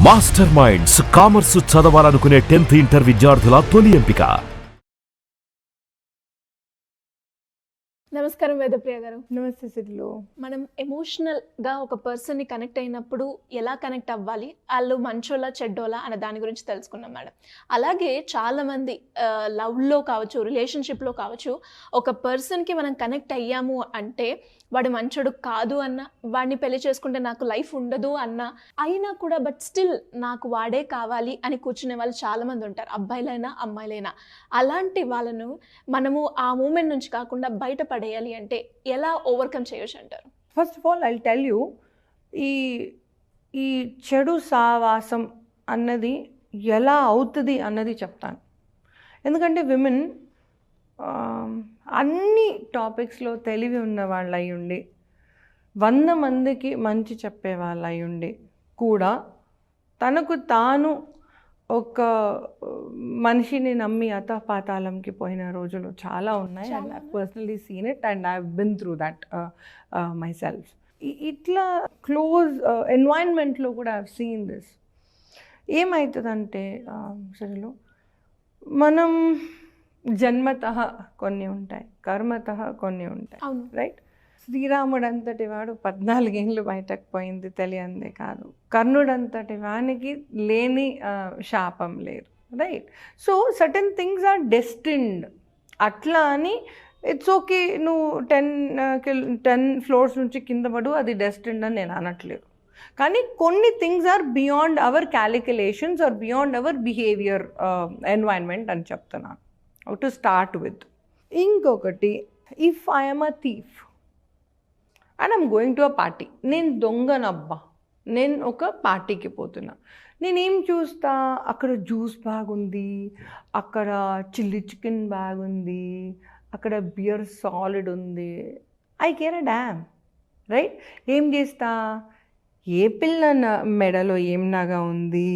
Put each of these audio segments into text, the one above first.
Master minds commerce చదవాలనుకునే 10th inter విద్యార్థుల తొలి ఎంపిక. నమస్కారం వేదప్రియ గారు. నమస్తే సిడ్లు. మనం ఎమోషనల్గా ఒక పర్సన్ని కనెక్ట్ అయినప్పుడు ఎలా కనెక్ట్ అవ్వాలి, వాళ్ళు మంచోళ్ళ చెడ్డోలా అనే దాని గురించి తెలుసుకున్నాం మేడం. అలాగే చాలామంది లవ్లో కావచ్చు, రిలేషన్షిప్లో కావచ్చు, ఒక పర్సన్కి మనం కనెక్ట్ అయ్యాము అంటే వాడు మంచోడు కాదు అన్న, వాడిని పెళ్లి చేసుకుంటే నాకు లైఫ్ ఉండదు అన్న, అయినా కూడా బట్ స్టిల్ నాకు వాడే కావాలి అని కూర్చునే వాళ్ళు చాలామంది ఉంటారు, అబ్బాయిలైనా అమ్మాయిలైనా. అలాంటి వాళ్ళను మనము ఆ మూమెంట్ నుంచి కాకుండా బయటపడేయాలి అంటే ఎలా ఓవర్కమ్ చేయొచ్చు అంటారు? First of all I tell you, ఈ చెడు సావాసం అన్నది ఎలా అవుతుంది అన్నది చెప్తాను. ఎందుకంటే విమెన్ అన్ని టాపిక్స్లో తెలివి ఉన్న వాళ్ళు అయి ఉండి 100 మందికి మంచి చెప్పే వాళ్ళు అయి ఉండి కూడా తనకు తాను ఒక మనిషిని నమ్మి అతపాతాళంకి పోయిన రోజులు చాలా ఉన్నాయి. And I personally scene it and I been through that my self. ఇట్లా క్లోజ్ ఎన్వైరన్మెంట్లో కూడా ఐ సీన్ దిస్. ఏమవుతుందంటే సరేలో మనం జన్మతః కొన్ని ఉంటాయి, కర్మతః కొన్ని ఉంటాయి, రైట్? శ్రీరాముడు అంతటి వాడు 14 ఏళ్ళు బయటకు పోయింది తెలియందే కాదు. కర్ణుడంతటి వానికి లేని శాపం లేదు, right? So certain things are destined. అట్లా అని ఇట్స్ ఓకే, నువ్వు 10 ఫ్లోర్స్ నుంచి కింద పడు, అది డెస్టిన్డ్ అని నేను అనట్లేదు. కానీ కొన్ని things are beyond our calculations are beyond our behaviour environment అని చెప్తున్నాను. To start with. ఇంకొకటి, if I'm a thief and I'm going to a party, నేను దొంగనబ్బా, నేను ఒక పార్టీకి పోతున్నా, నేనేం చూస్తా, అక్కడ జ్యూస్ బాగుంది, అక్కడ చిల్లీ చికెన్ బాగుంది, అక్కడ బియర్ సాలిడ్ ఉంది, I care a dam, right? ఏం చేస్తా, ఏ పిల్ల మెడలో ఏం నగ ఉంది,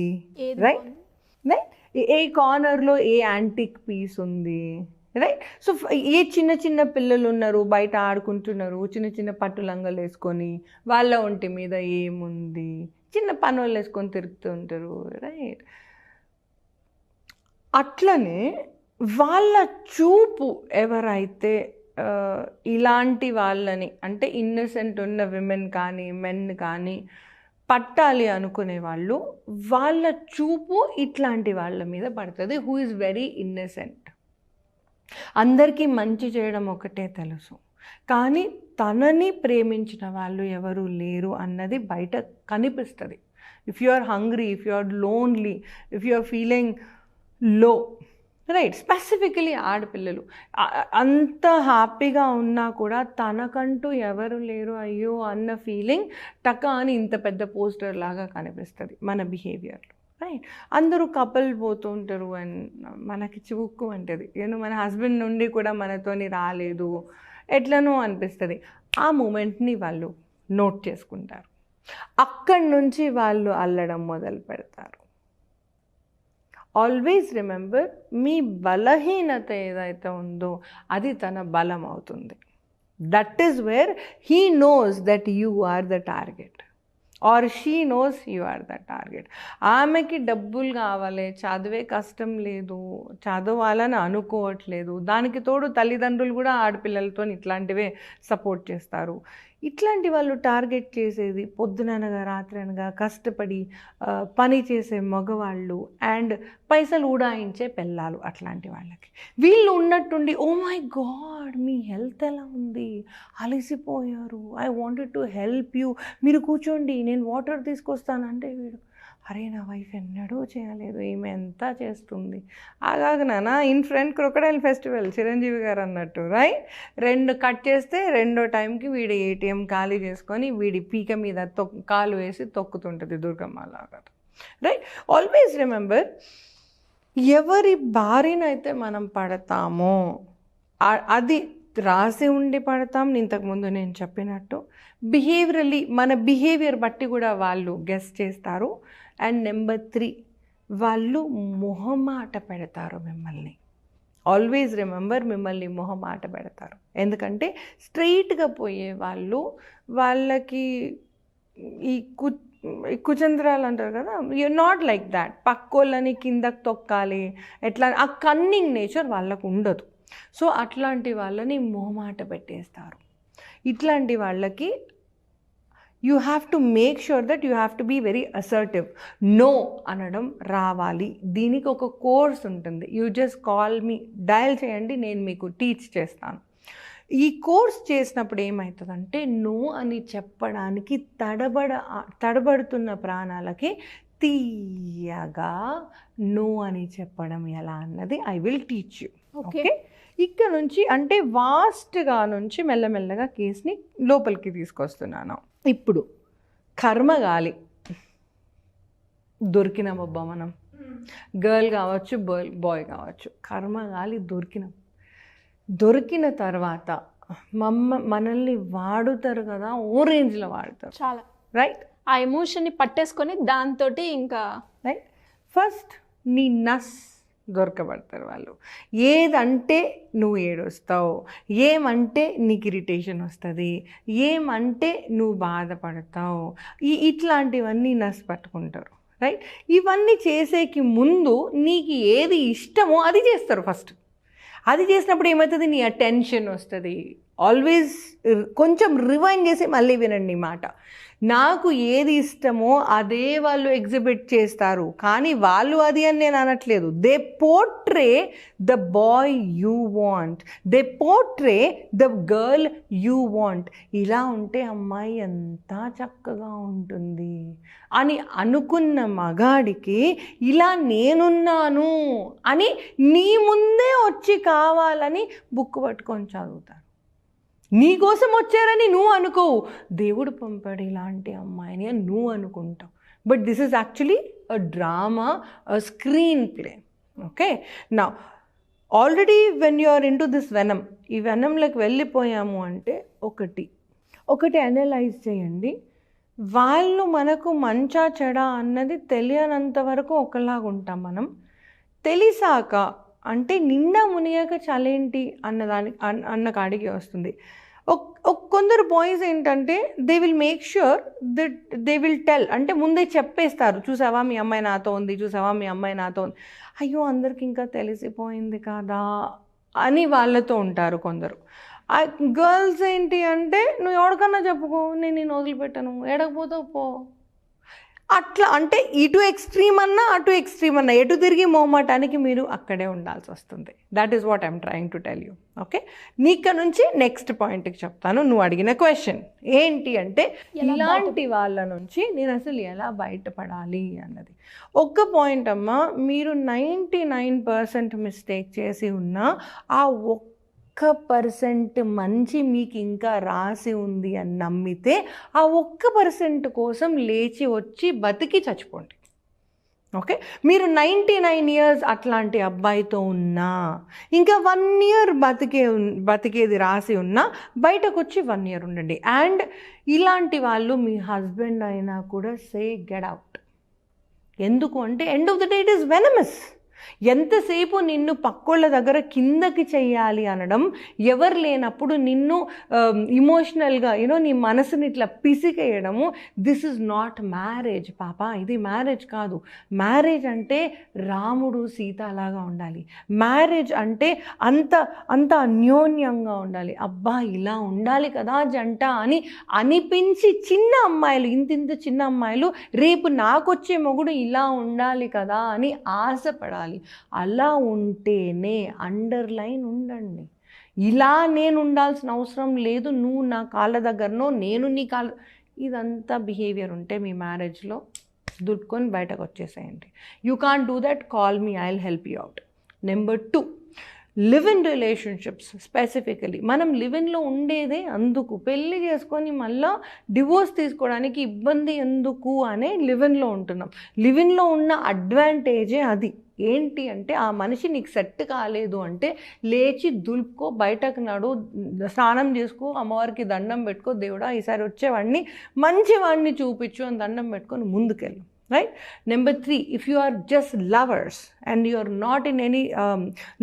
రైట్? రైట్? ఏ కార్నర్లో ఏ యాంటిక్ పీస్ ఉంది, రైట్? సో ఏ చిన్న చిన్న పిల్లలు ఉన్నారు, బయట ఆడుకుంటున్నారు, చిన్న చిన్న పట్టు లంగలు వేసుకొని, వాళ్ళ ఒంటి మీద ఏముంది, చిన్న పనులు వేసుకొని తిరుగుతూ ఉంటారు, రైట్? అట్లనే వాళ్ళ చూపు ఎవరైతే ఇలాంటి వాళ్ళని, అంటే ఇన్నసెంట్ ఉన్న విమెన్ కానీ మెన్ కానీ పట్టాలి అనుకునే వాళ్ళు, వాళ్ళ చూపు ఇట్లాంటి వాళ్ళ మీద పడుతుంది, హూ ఈజ్ వెరీ ఇన్నసెంట్. అందరికీ మంచి చేయడం ఒకటే తెలుసు, కానీ తనని ప్రేమించిన వాళ్ళు ఎవరు లేరు అన్నది బయట కనిపిస్తుంది. If you are hungry, if you are lonely, if you are feeling low, right? Specifically ఆడపిల్లలు అంత హ్యాపీగా ఉన్నా కూడా తనకంటూ ఎవరు లేరు అయ్యో అన్న ఫీలింగ్ టకా అని ఇంత పెద్ద పోస్టర్ లాగా కనిపిస్తుంది మన బిహేవియర్లో, రైట్? అందరూ కపుల్ పోతూ ఉంటారు అండ్ మనకి చివుక్కు అంటది, మన హస్బెండ్ నుండి కూడా మనతోని రాలేదు ఎట్లనో అనిపిస్తుంది. ఆ మూమెంట్ని వాళ్ళు నోట్ చేసుకుంటారు, అక్కడి నుంచి వాళ్ళు అల్లడం మొదలు పెడతారు. ఆల్వేస్ రిమెంబర్, మీ బలహీనత ఏదైతే ఉందో అది తన బలం అవుతుంది. That is where he knows that you are the target or she knows you are the target. ఆమెకి డబ్బులు కావాలి, చదివే కష్టం లేదు, చదవాలని అనుకోవట్లేదు, దానికి తోడు తల్లిదండ్రులు కూడా ఆడపిల్లలతో ఇట్లాంటివే సపోర్ట్ చేస్తారు. ఇట్లాంటి వాళ్ళు టార్గెట్ చేసేది పొద్దుననగా రాత్రి అనగా కష్టపడి పని చేసే మగవాళ్ళు అండ్ పైసలు ఉడాయించే పిల్లలు. అట్లాంటి వాళ్ళకి వీళ్ళు ఉన్నట్టుండి, ఓ మై గాడ్ మీ హెల్త్ ఎలా ఉంది, అలసిపోయారు, I wanted to help you, మీరు కూర్చోండి నేను వాటర్ తీసుకొస్తానంటే వీడు, అరే నా వైఫ్ ఎన్నడూ చేయలేదు, ఈమె ఎంత చేస్తుంది. ఆగాగనా in front crocodile festival Chiranjeevi garu అన్నట్టు, రైట్? 2 కట్ చేస్తే 2వ టైంకి వీడి ATM ఖాళీ చేసుకొని వీడి పీక మీద కాలు వేసి తొక్కుతుంటుంది దుర్గమ్మ లాగా, రైట్? ఆల్వేస్ రిమెంబర్, ఎవరి బారినైతే మనం పడతామో అది రాసి ఉండి పడతాం. ఇంతకుముందు నేను చెప్పినట్టు బిహేవియరలీ మన బిహేవియర్ బట్టి కూడా వాళ్ళు గెస్ చేస్తారు. అండ్ నెంబర్ 3, వాళ్ళు మొహమాట పెడతారు మిమ్మల్ని. ఆల్వేస్ రిమెంబర్, మిమ్మల్ని మొహమాట పెడతారు. ఎందుకంటే స్ట్రైట్గా పోయే వాళ్ళు, వాళ్ళకి ఈ కుచంద్రాలు అంటారు కదా, యు నాట్ లైక్ దాట్. పక్కోళ్ళని కిందకి తొక్కాలి ఎట్లా, ఆ కన్నింగ్ నేచర్ వాళ్ళకు ఉండదు. సో అట్లాంటి వాళ్ళని మొహమాట పెట్టేస్తారు. ఇట్లాంటి వాళ్ళకి you have to make sure that you have to be very assertive. No అనడం రావాలి. దీనికి ఒక కోర్స్ ఉంటుంది. You just call me, dial చేయండి, నేను మీకు టీచ్ చేస్తాను. ఈ కోర్స్ చేసినప్పుడు ఏమవుతుందంటే నో అని చెప్పడానికి తడబడుతున్న ప్రాణాలకి తీయగా నో అని చెప్పడం ఎలా అన్నది I will teach you. Okay, ఇక్కడ నుంచి అంటే వాస్ట్గా నుంచి మెల్లమెల్లగా కేసుని లోపలికి తీసుకొస్తున్నాను. ఇప్పుడు కర్మగాలి దొరికినామబ్బా మనం, గర్ల్ కావచ్చు బాయ్ కావచ్చు, కర్మగాలి దొరికిన తర్వాత మనల్ని వాడుతారు కదా, ఓ రేంజ్లో వాడతారు చాలా. రైట్, ఆ ఎమోషన్ని పట్టేసుకొని దాంతో ఇంకా రైట్. ఫస్ట్ నీ నస్ దొరకబడతారు వాళ్ళు. ఏదంటే నువ్వు ఏడుస్తావు, ఏమంటే నీకు ఇరిటేషన్ వస్తుంది, ఏమంటే నువ్వు బాధపడతావు, ఇట్లాంటివన్నీ నస్ పట్టుకుంటారు. రైట్, ఇవన్నీ చేసేకి ముందు నీకు ఏది ఇష్టమో అది చేస్తారు ఫస్ట్. అది చేసినప్పుడు ఏమవుతుంది, నీ అటెన్షన్ వస్తుంది. ఆల్వేస్ కొంచెం రివైండ్ చేసి మళ్ళీ వినండి మాట. నాకు ఏది ఇష్టమో అదే వాళ్ళు ఎగ్జిబిట్ చేస్తారు, కానీ వాళ్ళు అది అని నేను అనట్లేదు. They portray the boy you want, they portray the girl you want. ఇలా ఉంటే అమ్మాయి ఎంత చక్కగా ఉంటుంది అని అనుకున్న మగాడికి ఇలా నేనున్నాను అని నీ ముందే వచ్చి కావాలని బుక్ పట్టుకొని చదువుతారు. నీకోసం వచ్చారని నువ్వు అనుకోవు, దేవుడు పంపాడు ఇలాంటి అమ్మాయిని అని నువ్వు అనుకుంటావు. But this is actually a drama, a screenplay. Okay, నా already when you are in to this venom, ఈ వెనంలోకి వెళ్ళిపోయాము అంటే ఒకటి అనలైజ్ చేయండి. వాళ్ళు మనకు మంచా చెడా అన్నది తెలియనంత వరకు ఒకలాగా ఉంటాం మనం. తెలిసాక అంటే నిండా మునిగాక చలేంటి అన్న కాడికి వస్తుంది. కొందరు బాయ్స్ ఏంటంటే they will make sure that they will tell, అంటే ముందే చెప్పేస్తారు, చూసావా మీ అమ్మాయి నాతో ఉంది, చూసావా మీ అమ్మాయి నాతో ఉంది, అయ్యో అందరికి ఇంకా తెలిసిపోయింది కదా అని వాళ్ళతో ఉంటారు కొందరు. గర్ల్స్ ఏంటి అంటే నువ్వు ఎవరికన్నా చెప్పుకో, నేను వదిలిపెట్టాను, ఎడకపోతావు పో. అట్లా అంటే ఇటు ఎక్స్ట్రీమ్ అన్నా అటు ఎక్స్ట్రీమ్ అన్నా ఎటు తిరిగి మొహమాటానికి మీరు అక్కడే ఉండాల్సి వస్తుంది. That is what I'm trying to tell you. Okay, నీక నుంచి నెక్స్ట్ పాయింట్కి చెప్తాను. నువ్వు అడిగిన క్వశ్చన్ ఏంటి అంటే ఇలాంటి వాళ్ళ నుంచి నేను అసలు ఎలా బయటపడాలి అన్నది. ఒక్క పాయింట్ అమ్మా, మీరు 99% మిస్టేక్ చేసి ఉన్నా ఆ 1% మంచి మీకు ఇంకా రాసి ఉంది అని నమ్మితే ఆ 1% కోసం లేచి వచ్చి బతికి చచ్చిపోండి. ఓకే, మీరు 99 years అట్లాంటి అబ్బాయితో ఉన్నా, ఇంకా 1 year బతికేది రాసి ఉన్నా బయటకు వచ్చి 1 year ఉండండి. అండ్ ఇలాంటి వాళ్ళు మీ హస్బెండ్ అయినా కూడా సే గెట్ అవుట్. ఎందుకు అంటే end of the day it is venomous. ఎంతసేపు నిన్ను పక్కోళ్ళ దగ్గర కిందకి చెయ్యాలి అనడం, ఎవరు లేనప్పుడు నిన్ను ఇమోషనల్గా నీ మనసుని ఇట్లా పిసికేయడము, దిస్ ఇస్ నాట్ మ్యారేజ్ పాప. ఇది మ్యారేజ్ కాదు. మ్యారేజ్ అంటే రాముడు సీత లాగా ఉండాలి. మ్యారేజ్ అంటే అంత అన్యోన్యంగా ఉండాలి. అబ్బా ఇలా ఉండాలి కదా జంట అని అనిపించి చిన్న అమ్మాయిలు, ఇంత చిన్న అమ్మాయిలు రేపు నాకొచ్చే మొగుడు ఇలా ఉండాలి కదా అని ఆశపడాలి. అలా ఉంటేనే అండర్లైన్ ఉండండి. ఇలా నేను ఉండాల్సిన అవసరం లేదు, నువ్వు నా కాళ్ళ దగ్గరనో నేను నీ కాళ్ళ, ఇదంతా బిహేవియర్ ఉంటే మీ మ్యారేజ్లో దుడ్కొని బయటకు వచ్చేసేయండి. You can't do that, call me, I will help you out. Number 2, live in relationships. Specifically మనం లివ్ ఇన్లో ఉండేదే అందుకు, పెళ్ళి చేసుకొని మళ్ళీ డివోర్స్ తీసుకోవడానికి ఇబ్బంది ఎందుకు అనే లివ్ ఇన్లో ఉంటున్నాం. లివ్ ఇన్లో ఉన్న అడ్వాంటేజే అది. ఏంటి అంటే ఆ మనిషి నీకు సెట్ కాలేదు అంటే లేచి దులుపుకో, బయటకు నడు, స్నానం చేసుకో, అమ్మవారికి దండం పెట్టుకో, దేవుడా ఈసారి వచ్చేవాడిని మంచివాడిని చూపించు అని దండం పెట్టుకొని ముందుకెళ్ళు. Right? Number 3, if you are just lovers and you are not in any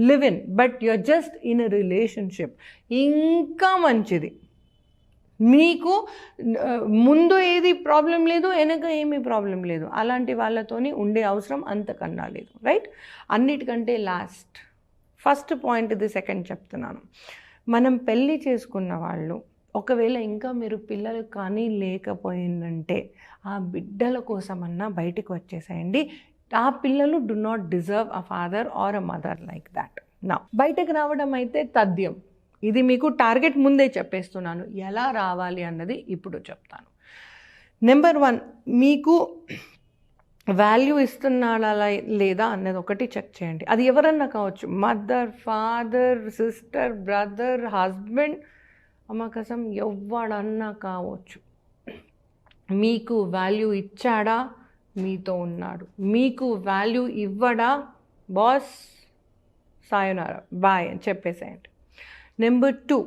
live-in, but you are just in a relationship, ఇంకా మంచిది. మీకు ముందు ఏది ప్రాబ్లం లేదు, వెనక ఏమీ ప్రాబ్లం లేదు, అలాంటి వాళ్ళతోని ఉండే అవసరం అంతకన్నా లేదు, రైట్? అన్నిటికంటే ఫస్ట్ పాయింట్ ఇది, సెకండ్ చెప్తున్నాను. మనం పెళ్ళి చేసుకున్న వాళ్ళు ఒకవేళ ఇంకా మీరు పిల్లలు కానీ లేకపోయిందంటే ఆ బిడ్డల కోసమన్నా బయటకు వచ్చేసేయండి. ఆ పిల్లలు do not deserve a father or a mother like that. నా బయటకు రావడం అయితే తథ్యం. ఇది మీకు టార్గెట్ ముందే చెప్పేస్తున్నాను. ఎలా రావాలి అన్నది ఇప్పుడు చెప్తాను. నెంబర్ 1, మీకు వాల్యూ ఇస్తున్నాడా లేదా అన్నది ఒకటి చెక్ చేయండి. అది ఎవరన్నా కావచ్చు, mother, father, sister, brother, husband, అమ్మకసం ఎవడన్నా కావచ్చు. మీకు వాల్యూ ఇచ్చాడా, మీతో ఉన్నాడు. మీకు వాల్యూ ఇవ్వడా, బాస్ సాయోనారా బాయ్ అని చెప్పేసేయండి. నెంబర్ 2,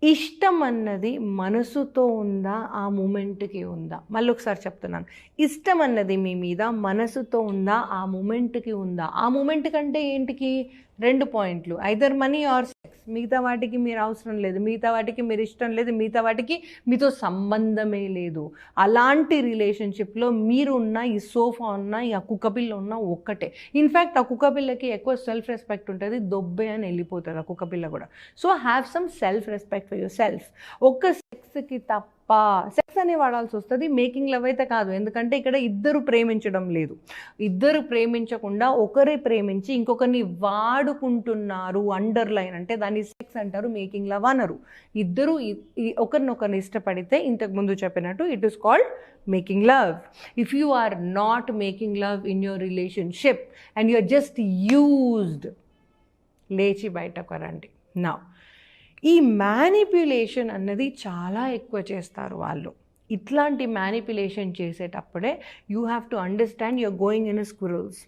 ఇష్టం అన్నది మనసుతో ఉందా, ఆ మూమెంట్కి ఉందా? మళ్ళీ ఒకసారి చెప్తున్నాను, ఇష్టం అన్నది మీ మీద మనసుతో ఉందా, ఆ మూమెంట్కి ఉందా? ఆ మూమెంట్ కంటే ఏంటికి 2 పాయింట్లు, ఐదర్ మనీ ఆర్ సెక్స్. మిగతా వాటికి మీరు అవసరం లేదు, మిగతా వాటికి మీరు ఇష్టం లేదు, మిగతా వాటికి మీతో సంబంధమే లేదు. అలాంటి రిలేషన్షిప్లో మీరు ఉన్న, ఈ సోఫా ఉన్న, ఈ కుక్కపిల్ల ఉన్న ఒక్కటే. ఇన్ఫ్యాక్ట్ ఆ కుక్కపిల్లకి ఎక్కువ సెల్ఫ్ రెస్పెక్ట్ ఉంటుంది, దొబ్బే అని వెళ్ళిపోతుంది ఆ కుక్కపిల్ల కూడా. So have some self respect for your self. ఒక్క సెక్స్కి తప్ప సెక్స్ అని వాడాల్సి వస్తుంది, మేకింగ్ లవ్ అయితే కాదు. ఎందుకంటే ఇక్కడ ఇద్దరు ప్రేమించడం లేదు. ఇద్దరు ప్రేమించకుండా ఒకరే ప్రేమించి ఇంకొకరిని వాడుకుంటున్నారు. అండర్లైన్ అంటే దాన్ని సెక్స్ అంటారు, మేకింగ్ లవ్ అనరు. ఇద్దరు ఒకరినొకరిని ఇష్టపడితే ఇంతకుముందు చెప్పినట్టు it is called making love. If you are not making love in your relationship and you are just used, లేచి బయటకు రండి. నా ఈ మ్యానిప్యులేషన్ అన్నది చాలా ఎక్కువ చేస్తారు వాళ్ళు. ఇట్లాంటి మ్యానిప్యులేషన్ చేసేటప్పుడే you have to understand you're going in squirrels.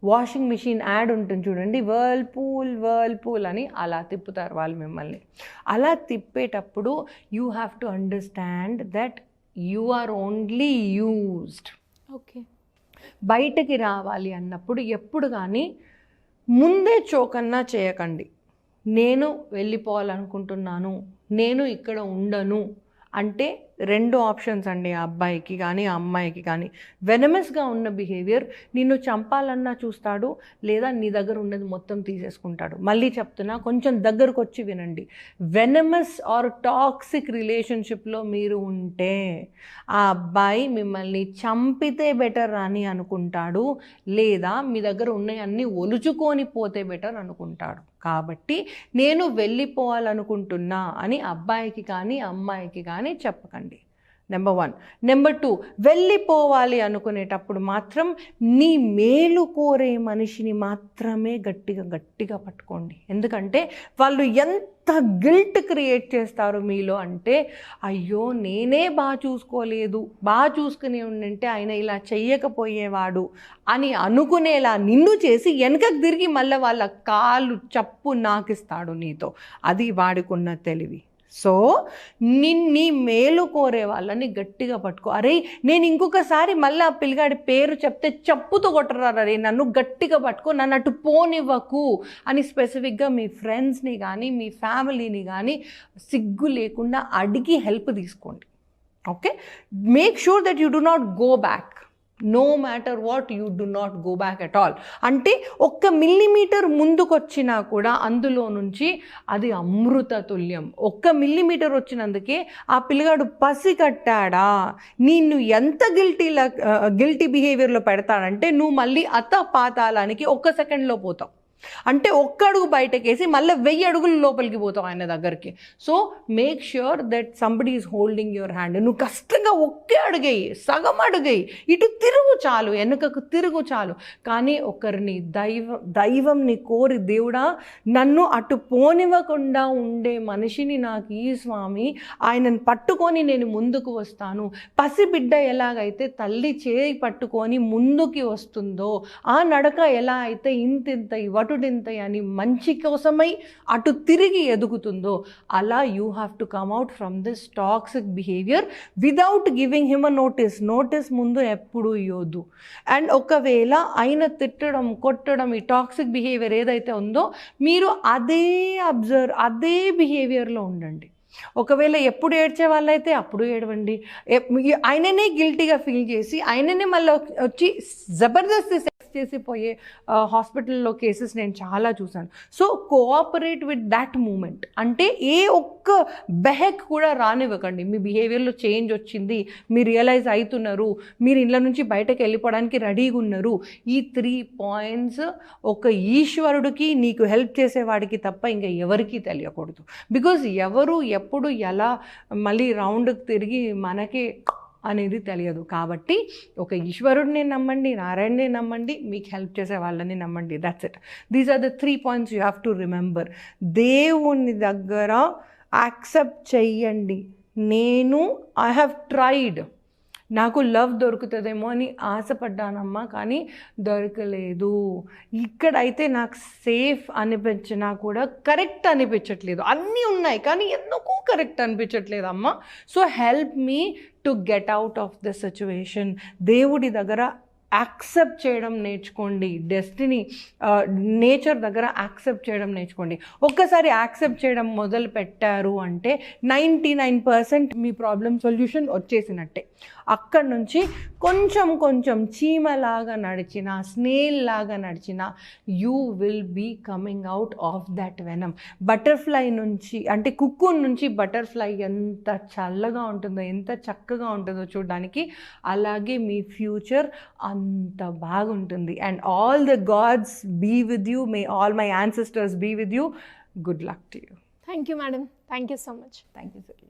Washing machine ad ఉంటుంది చూడండి, వర్ల్పూల్ అని, అలా తిప్పుతారు వాళ్ళు మిమ్మల్ని. అలా తిప్పేటప్పుడు you have to understand that you are only used. Okay, బయటకి రావాలి అన్నప్పుడు ఎప్పుడు కానీ ముందే చోకన్నా చేయకండి. నేను వెళ్ళిపోవాలనుకుంటున్నాను, నేను ఇక్కడ ఉండను అంటే 2 ఆప్షన్స్ అండి, ఆ అబ్బాయికి కానీ ఆ అమ్మాయికి కానీ. వెనమస్గా ఉన్న బిహేవియర్ నిన్ను చంపాలన్నా చూస్తాడు, లేదా నీ దగ్గర ఉన్నది మొత్తం తీసేసుకుంటాడు. మళ్ళీ చెప్తున్నా, కొంచెం దగ్గరకు వచ్చి వినండి. వెనమస్ ఆర్ టాక్సిక్ రిలేషన్షిప్లో మీరు ఉంటే ఆ అబ్బాయి మిమ్మల్ని చంపితే బెటర్ అని అనుకుంటాడు, లేదా మీ దగ్గర ఉన్నవన్నీ ఒలుచుకొని పోతే బెటర్ అనుకుంటాడు. కాబట్టి నేను వెళ్ళిపోవాలనుకుంటున్నా అని అబ్బాయికి కానీ అమ్మాయికి కానీ చెప్పకండి. నెంబర్ 1. నెంబర్ 2, వెళ్ళిపోవాలి అనుకునేటప్పుడు మాత్రం నీ మేలు కోరే మనిషిని మాత్రమే గట్టిగా పట్టుకోండి. ఎందుకంటే వాళ్ళు ఎంత గిల్ట్ క్రియేట్ చేస్తారు మీలో అంటే, అయ్యో నేనే బాగా చూసుకోలేదు, బాగా చూసుకుని ఉండింటే ఆయన ఇలా చెయ్యకపోయేవాడు అని అనుకునేలా నిన్ను చేసి వెనకకు తిరిగి మళ్ళీ వాళ్ళ కాలు చప్పు నాకిస్తాడు నీతో. అది వాడుకున్న తెలివి. సో నీ మేలు కోరే వాళ్ళని గట్టిగా పట్టుకో. అరే నేను ఇంకొకసారి మళ్ళీ ఆ పిల్లగాడి పేరు చెప్తే చెప్పుతో కొట్టరారు, అరే నన్ను గట్టిగా పట్టుకో, నన్ను అటు పోనివ్వకు అని స్పెసిఫిక్గా మీ ఫ్రెండ్స్ని కానీ మీ ఫ్యామిలీని కానీ సిగ్గు లేకుండా అడిగి హెల్ప్ తీసుకోండి. Okay, make sure that you do not go back. No matter what, you do not go back at all. అంటే 1 మిల్లీమీటర్ ముందుకొచ్చినా కూడా అందులో నుంచి అది అమృత తుల్యం. 1 మిల్లీమీటర్ వచ్చినందుకే ఆ పిల్లగాడు పసి కట్టాడా, నిన్ను ఎంత గిల్టీ బిహేవియర్లో పెడతాడంటే నువ్వు మళ్ళీ పాతాళానికి 1 సెకండ్లో పోతావు. అంటే 1 అడుగు బయటకేసి మళ్ళీ 1000 అడుగులు లోపలికి పోతావు ఆయన దగ్గరికి. So make sure that somebody is holding your hand. నువ్వు కష్టంగా 1 అడుగేయి, సగం అడుగేయి, ఇటు తిరుగు చాలు, వెనుకకు తిరుగు చాలు. కానీ ఒకరిని దైవంని కోరి, దేవుడా నన్ను అటు పోనివ్వకుండా ఉండే మనిషిని నాకు ఈ స్వామి, ఆయనను పట్టుకొని నేను ముందుకు వస్తాను. పసిబిడ్డ ఎలాగైతే తల్లి చేయి పట్టుకొని ముందుకి వస్తుందో, ఆ నడక ఎలా అయితే ఇంతింత వటుడింత అని మంచి కోసమై అటు తిరిగి ఎదుగుతుందో, అలా you have to come out from this toxic behaviour without giving him a notice ముందు ఎప్పుడు ఇవ్వద్దు. అండ్ ఒకవేళ ఆయన తిట్టడం, కొట్టడం, ఈ టాక్సిక్ బిహేవియర్ ఏదైతే ఉందో మీరు అదే బిహేవియర్లో ఉండండి. ఒకవేళ ఎప్పుడు ఏడ్చే వాళ్ళైతే అప్పుడు ఏడవండి. ఆయననే గిల్టీగా ఫీల్ చేసి ఆయననే మళ్ళీ వచ్చి జబర్దస్త్ సెక్స్ చేసిపోయే హాస్పిటల్లో కేసెస్ నేను చాలా చూశాను. So cooperate with that moment. అంటే ఏ ఒక్క బెహెక్ కూడా రానివ్వకండి. మీ బిహేవియర్లో చేంజ్ వచ్చింది, మీరు రియలైజ్ అవుతున్నారు, మీరు ఇళ్ళ నుంచి బయటకు వెళ్ళిపోవడానికి రెడీగా ఉన్నారు. ఈ 3 పాయింట్స్ ఒక ఈశ్వరుడికి, నీకు హెల్ప్ చేసేవాడికి తప్ప ఇంకా ఎవరికీ తెలియకూడదు. బికాజ్ ఎవరు ఎప్పుడు ఎలా మళ్ళీ రౌండ్కి తిరిగి మనకే అనేది తెలియదు. కాబట్టి ఒక ఈశ్వరుడిని నమ్మండి, నారాయణని నమ్మండి, మీకు హెల్ప్ చేసే వాళ్ళని నమ్మండి. That's it. These are the 3 points you have to remember. దేవుని దగ్గర యాక్సెప్ట్ చెయ్యండి. ఐ హ్యావ్ ట్రైడ్, నాకు లవ్ దొరుకుతుందేమో అని ఆశపడ్డానమ్మా, కానీ దొరకలేదు. ఇక్కడైతే నాకు సేఫ్ అనిపించినా కూడా కరెక్ట్ అనిపించట్లేదు. అన్నీ ఉన్నాయి కానీ ఎందుకు కరెక్ట్ అనిపించట్లేదు అమ్మా. So help me to get out of the situation. దేవుడి దగ్గర యాక్సెప్ట్ చేయడం నేర్చుకోండి. డెస్టినీ, నేచర్ దగ్గర యాక్సెప్ట్ చేయడం నేర్చుకోండి. ఒక్కసారి యాక్సెప్ట్ చేయడం మొదలు పెట్టారు అంటే 99% మీ ప్రాబ్లం సొల్యూషన్ వచ్చేసినట్టే. అక్కడి నుంచి కొంచెం కొంచెం చీమలాగా నడిచిన, స్నేల్ లాగా నడిచిన, you will be coming out of that venom. Butterfly నుంచి, అంటే కుక్కూన్ నుంచి బటర్ఫ్లై ఎంత చల్లగా ఉంటుందో, ఎంత చక్కగా ఉంటుందో చూడడానికి, అలాగే మీ ఫ్యూచర్ అంత బాగుంటుంది. And all the gods be with you. May all my ancestors be with you. Good luck to you. Thank you madam. Thank you so much. Thank you sir.